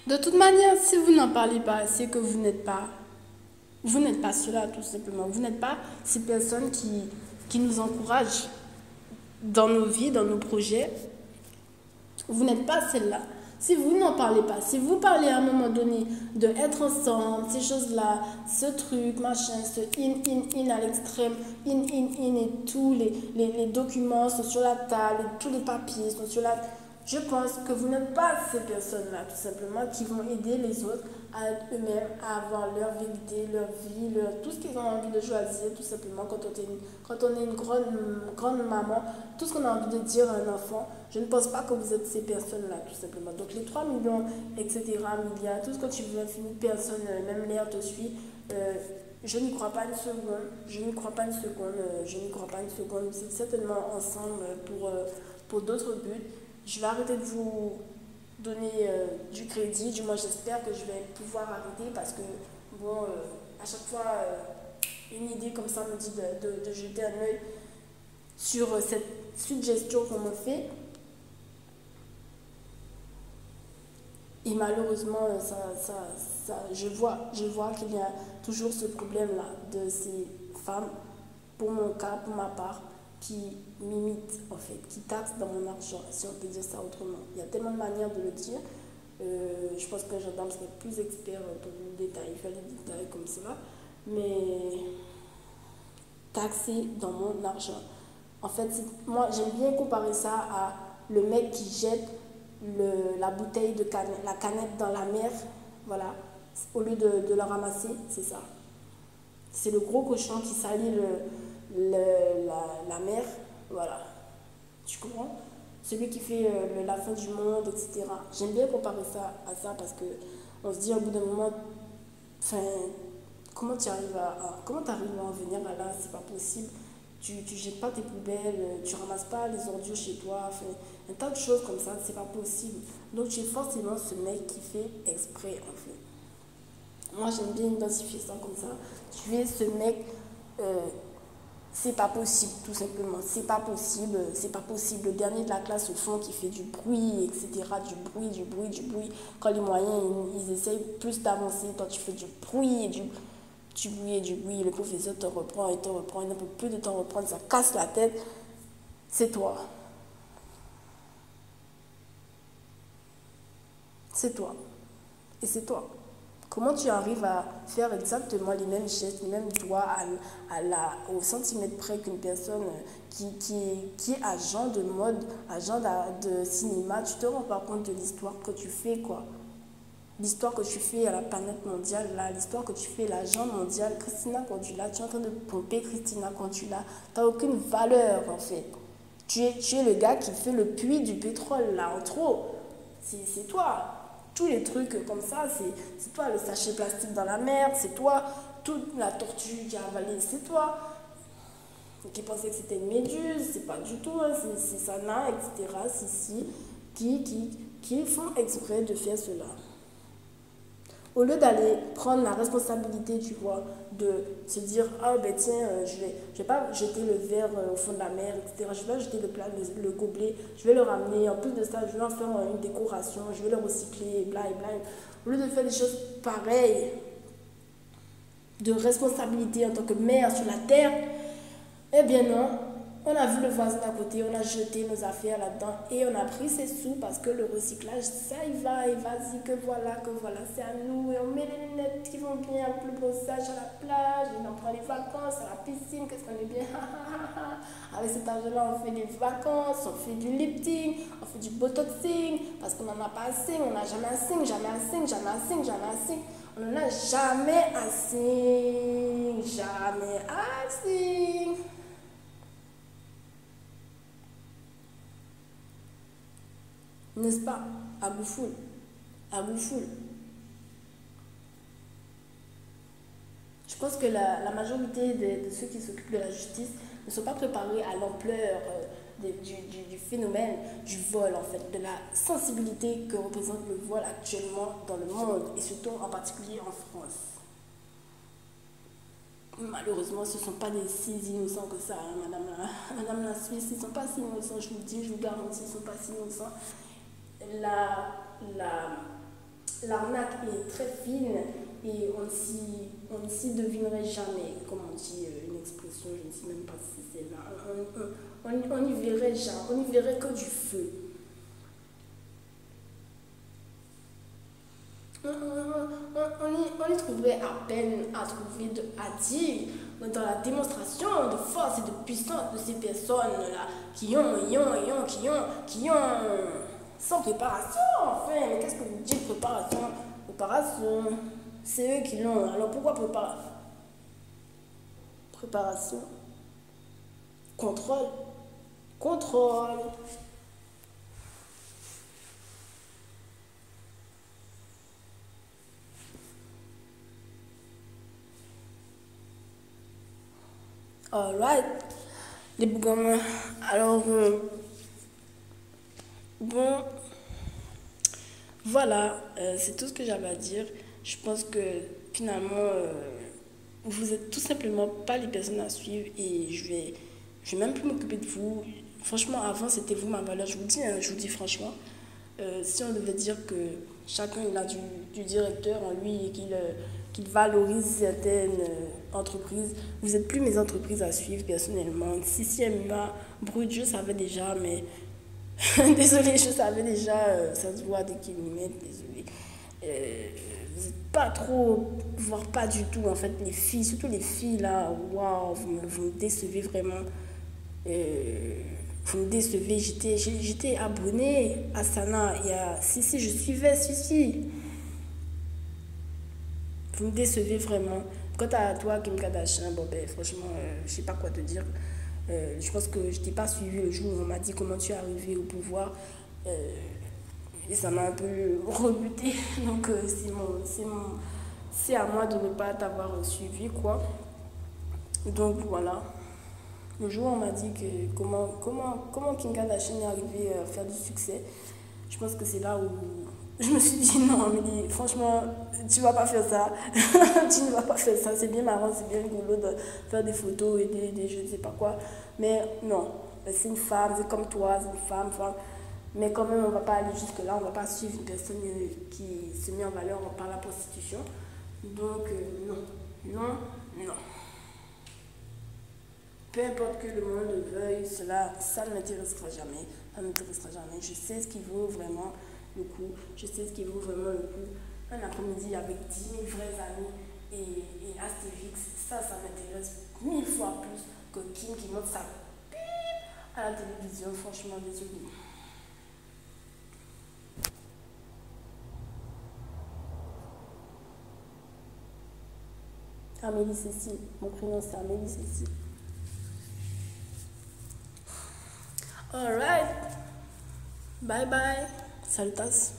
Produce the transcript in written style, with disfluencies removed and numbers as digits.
De toute manière, si vous n'en parlez pas, c'est que vous n'êtes pas cela tout simplement. Vous n'êtes pas ces personnes qui nous encouragent dans nos vies, dans nos projets. Vous n'êtes pas celle-là. Si vous n'en parlez pas, si vous parlez à un moment donné de être ensemble, ces choses-là, ce truc, machin, ce in à l'extrême, in et tous les documents sont sur la table, tous les papiers sont sur la table. Je pense que vous n'êtes pas ces personnes-là, tout simplement, qui vont aider les autres à être eux-mêmes, à avoir leur vérité, leur vie, tout ce qu'ils ont envie de choisir, tout simplement, quand on est une grande maman, tout ce qu'on a envie de dire à un enfant, je ne pense pas que vous êtes ces personnes-là, tout simplement. Donc les 3 millions, etc., milliards, tout ce que tu veux, infini de personnes, même l'air te suit, je n'y crois pas une seconde, je n'y crois pas une seconde, je n'y crois pas une seconde. Vous êtes certainement ensemble pour d'autres buts. Je vais arrêter de vous donner du crédit, du moins j'espère que je vais pouvoir arrêter parce que, bon, à chaque fois, une idée comme ça me dit de jeter un œil sur cette suggestion qu'on me fait. Et malheureusement, je vois qu'il y a toujours ce problème-là de ces femmes, pour mon cas, pour ma part, qui m'imitent en fait, qui taxent dans mon argent, si on peut dire ça autrement. Il y a tellement de manières de le dire. Je pense qu'un gendarme serait plus expert pour le détail, faire les détails comme cela. Mais taxer dans mon argent. En fait, moi, j'aime bien comparer ça à le mec qui jette la bouteille de canette, la canette dans la mer, voilà, au lieu de la ramasser, c'est ça. C'est le gros cochon qui salit la mer, voilà. Tu comprends? Celui qui fait la fin du monde, etc. J'aime bien comparer ça à ça parce que on se dit au bout d'un moment, enfin, comment t'arrives à en venir à là, c'est pas possible. Tu jettes pas tes poubelles, tu ramasses pas les ordures chez toi, enfin, un tas de choses comme ça, c'est pas possible. Donc tu es forcément ce mec qui fait exprès en fait. Moi j'aime bien identifier ça comme ça. Tu es ce mec, euh, c'est pas possible tout simplement, c'est pas possible. Le dernier de la classe au fond qui fait du bruit, etc. Du bruit. Quand les moyens ils essayent plus d'avancer, toi tu fais du bruit du bruit, le professeur te reprend et te reprend, il ne peut plus de t'en reprendre, ça casse la tête. C'est toi. C'est toi. Et c'est toi. Comment tu arrives à faire exactement les mêmes gestes, les mêmes doigts au centimètre près qu'une personne qui est agent de mode, agent de cinéma, tu te rends pas compte de l'histoire que tu fais, quoi. L'histoire que tu fais à la planète mondiale, là, l'histoire que tu fais, l'agent mondial, Christina Cordula, tu es en train de pomper Christina Cordula, tu n'as aucune valeur en fait. Tu es le gars qui fait le puits du pétrole là en trop. C'est toi. Tous les trucs comme ça, c'est toi. Le sachet plastique dans la merde, c'est toi. Toute la tortue qui a avalé, c'est toi. Qui pensait que c'était une méduse, c'est pas du tout, hein, c'est Sana, etc. Qui font exprès de faire cela. Au lieu d'aller prendre la responsabilité, tu vois, de se dire, ah ben tiens, je vais pas jeter le verre au fond de la mer, etc. Je vais pas jeter le plat, le gobelet, je vais le ramener. En plus de ça, je vais en faire une décoration, je vais le recycler, bla et bla. Au lieu de faire des choses pareilles, de responsabilité en tant que mère sur la terre, eh bien non, on a vu le voisin d'à côté, on a jeté nos affaires là-dedans et on a pris ses sous parce que le recyclage, ça y va et vas-y que voilà, c'est à nous. Et on met les lunettes qui vont bien avec le brossage à la plage, et on prend les vacances à la piscine, qu'est-ce qu'on est bien. Avec cet argent-là, on fait des vacances, on fait du lifting, on fait du botoxing parce qu'on n'en a pas assez, on n'a jamais assez, jamais assez, jamais assez, jamais assez. On n'en a jamais assez, jamais assez. N'est-ce pas? À Boufoul. À Boufoul. Je pense que la majorité de ceux qui s'occupent de la justice ne sont pas préparés à l'ampleur du phénomène du vol, en fait, de la sensibilité que représente le vol actuellement dans le monde et surtout en particulier en France. Malheureusement, ce ne sont pas des si innocents que ça, hein, madame la Suisse, ils ne sont pas si innocents, je vous le dis, je vous garantis, ils ne sont pas si innocents. La, la, l'arnaque est très fine et on ne s'y devinerait jamais. Comme on dit une expression, je ne sais même pas si c'est là. On n'y verrait jamais, on n'y verrait que du feu. On y trouverait à peine à dire dans la démonstration de force et de puissance de ces personnes-là qui ont, sans préparation, enfin. Mais qu'est-ce que vous dites, préparation? Préparation, c'est eux qui l'ont. Alors pourquoi préparation? Préparation. Contrôle. Contrôle. Alright, les bougamins. Alors, bon, voilà, c'est tout ce que j'avais à dire. Je pense que finalement, vous êtes tout simplement pas les personnes à suivre et je vais même plus m'occuper de vous. Franchement, avant, c'était vous ma valeur. Je vous dis, hein, je vous dis franchement, si on devait dire que chacun il a du directeur en lui et qu'il valorise certaines entreprises, vous n'êtes plus mes entreprises à suivre personnellement. Si MMA, Brut, je savais déjà, mais désolé, je savais déjà, ça se voit des kilomètres, désolé. Vous n'êtes pas trop, voire pas du tout, en fait, les filles, surtout les filles là, waouh, vous me décevez vraiment. Euh, vous me décevez, j'étais abonnée à Sana, si, je suivais, si. Vous me décevez vraiment. Quant à toi, Kim Kardashian, bon ben franchement, je sais pas quoi te dire. Je pense que je t'ai pas suivi le jour où on m'a dit comment tu es arrivé au pouvoir. Euh, et ça m'a un peu rebuté. Donc c'est à moi de ne pas t'avoir suivi quoi. Donc voilà. Le jour où on m'a dit que comment Kim Kardashian est arrivée à faire du succès, je pense que c'est là où je me suis dit non, Amélie, franchement, tu vas pas faire ça. Tu ne vas pas faire ça. C'est bien marrant, c'est bien rigolo de faire des photos et des je ne sais pas quoi. Mais non, c'est une femme, c'est comme toi, c'est une femme. Mais quand même, on ne va pas aller jusque-là. On ne va pas suivre une personne qui se met en valeur par la prostitution. Donc, non. Peu importe que le monde veuille, ça ne m'intéressera jamais. Ça ne m'intéressera jamais. Je sais ce qui vaut vraiment le coup. Je sais ce qui vaut vraiment le coup. Un après-midi avec 10 000 vrais amis et Astérix, ça m'intéresse 1000 fois plus que Kim qui monte sa pipe à la télévision. Franchement, désolé. Amélie Cécile. Mon prénom c'est Amélie Cécile. Alright. Bye bye. Salutas.